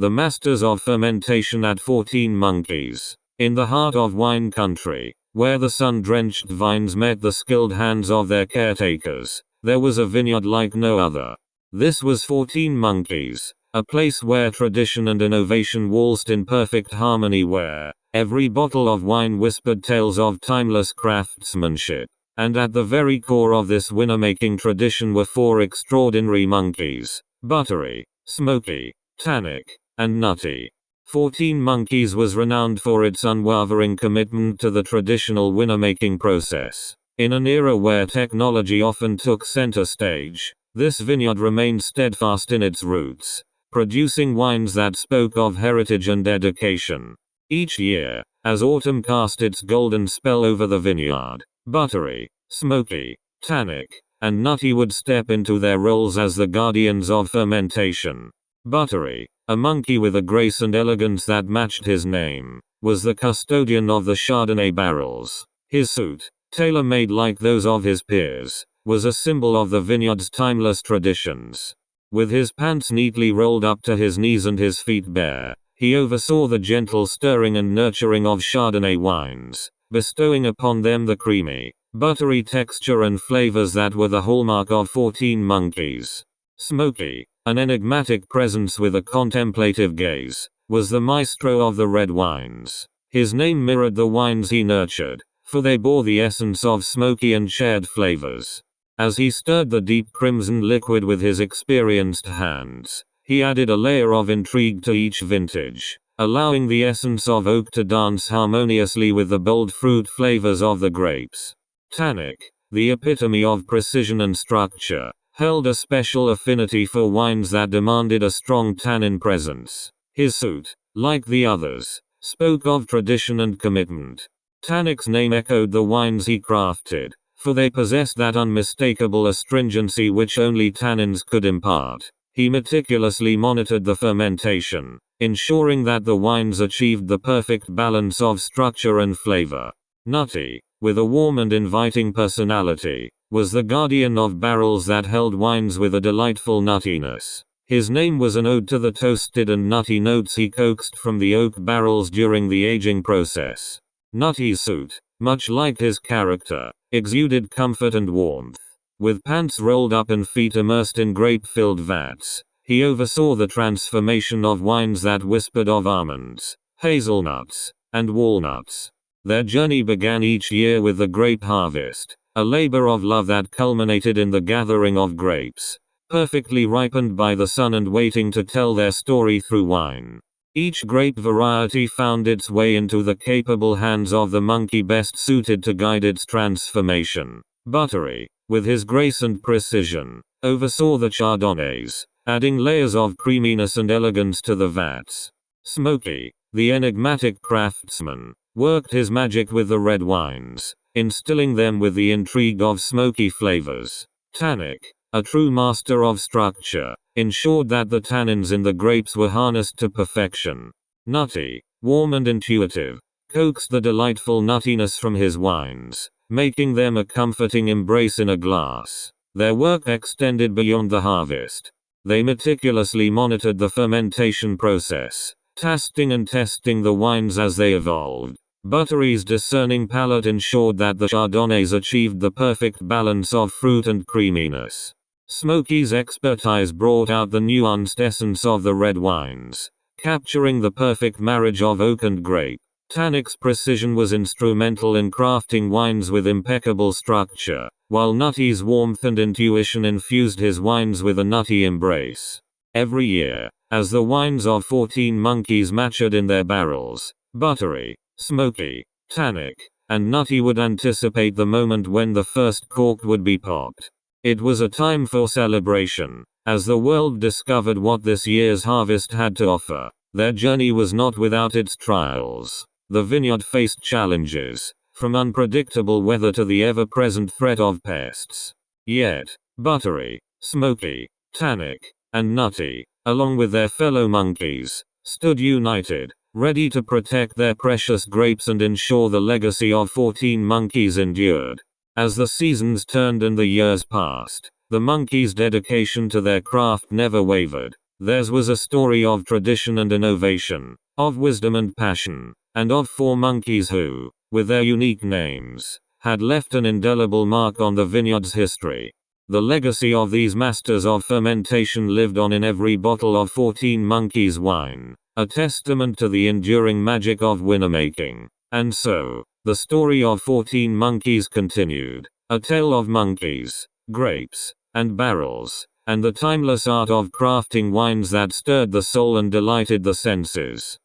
the masters of fermentation at 14 Monkeys. In the heart of wine country, where the sun-drenched vines met the skilled hands of their caretakers, there was a vineyard like no other. This was 14 Monkeys, a place where tradition and innovation waltzed in perfect harmony, where every bottle of wine whispered tales of timeless craftsmanship. And at the very core of this winner-making tradition were 4 extraordinary monkeys: buttery, smoky, tannic, and nutty. 14 Monkeys was renowned for its unwavering commitment to the traditional winner-making process. In an era where technology often took center stage, this vineyard remained steadfast in its roots, producing wines that spoke of heritage and dedication. Each year, as autumn cast its golden spell over the vineyard, buttery, smoky, tannic, and nutty would step into their roles as the guardians of fermentation. Buttery, a monkey with a grace and elegance that matched his name, was the custodian of the Chardonnay barrels. His suit, tailor-made like those of his peers, was a symbol of the vineyard's timeless traditions. With his pants neatly rolled up to his knees and his feet bare, he oversaw the gentle stirring and nurturing of Chardonnay wines, bestowing upon them the creamy, buttery texture and flavors that were the hallmark of 14 Monkeys. Smoky, an enigmatic presence with a contemplative gaze, was the maestro of the red wines. His name mirrored the wines he nurtured, for they bore the essence of smoky and charred flavors. As he stirred the deep crimson liquid with his experienced hands, he added a layer of intrigue to each vintage, allowing the essence of oak to dance harmoniously with the bold fruit flavors of the grapes. Tannic, the epitome of precision and structure, held a special affinity for wines that demanded a strong tannin presence. His suit, like the others, spoke of tradition and commitment. Tannic's name echoed the wines he crafted, for they possessed that unmistakable astringency which only tannins could impart. He meticulously monitored the fermentation, ensuring that the wines achieved the perfect balance of structure and flavor. Nutty, with a warm and inviting personality, was the guardian of barrels that held wines with a delightful nuttiness. His name was an ode to the toasted and nutty notes he coaxed from the oak barrels during the aging process. Nutty's suit, much like his character, exuded comfort and warmth. With pants rolled up and feet immersed in grape-filled vats, he oversaw the transformation of wines that whispered of almonds, hazelnuts, and walnuts. Their journey began each year with the grape harvest, a labor of love that culminated in the gathering of grapes, perfectly ripened by the sun and waiting to tell their story through wine. Each grape variety found its way into the capable hands of the monkey best suited to guide its transformation. Buttery, with his grace and precision, oversaw the Chardonnays, adding layers of creaminess and elegance to the vats. Smoky, the enigmatic craftsman, worked his magic with the red wines, instilling them with the intrigue of smoky flavors. Tannic, a true master of structure, ensured that the tannins in the grapes were harnessed to perfection. Nutty, warm and intuitive, coaxed the delightful nuttiness from his wines, making them a comforting embrace in a glass. Their work extended beyond the harvest. They meticulously monitored the fermentation process, tasting and testing the wines as they evolved. Buttery's discerning palate ensured that the Chardonnays achieved the perfect balance of fruit and creaminess. Smoky's expertise brought out the nuanced essence of the red wines, capturing the perfect marriage of oak and grape. Tannic's precision was instrumental in crafting wines with impeccable structure, while Nutty's warmth and intuition infused his wines with a nutty embrace. Every year, as the wines of 14 Monkeys matured in their barrels, Buttery, Smoky, Tannic, and Nutty would anticipate the moment when the first cork would be popped. It was a time for celebration, as the world discovered what this year's harvest had to offer. Their journey was not without its trials. The vineyard faced challenges, from unpredictable weather to the ever-present threat of pests. Yet, Buttery, Smoky, Tannic, and Nutty, along with their fellow monkeys, stood united, ready to protect their precious grapes and ensure the legacy of 14 Monkeys endured. As the seasons turned and the years passed, the monkeys' dedication to their craft never wavered. Theirs was a story of tradition and innovation, of wisdom and passion, and of 4 monkeys who, with their unique names, had left an indelible mark on the vineyard's history. The legacy of these masters of fermentation lived on in every bottle of 14 Monkeys wine, a testament to the enduring magic of winemaking. And so, the story of 14 Monkeys continued, a tale of monkeys, grapes, and barrels, and the timeless art of crafting wines that stirred the soul and delighted the senses.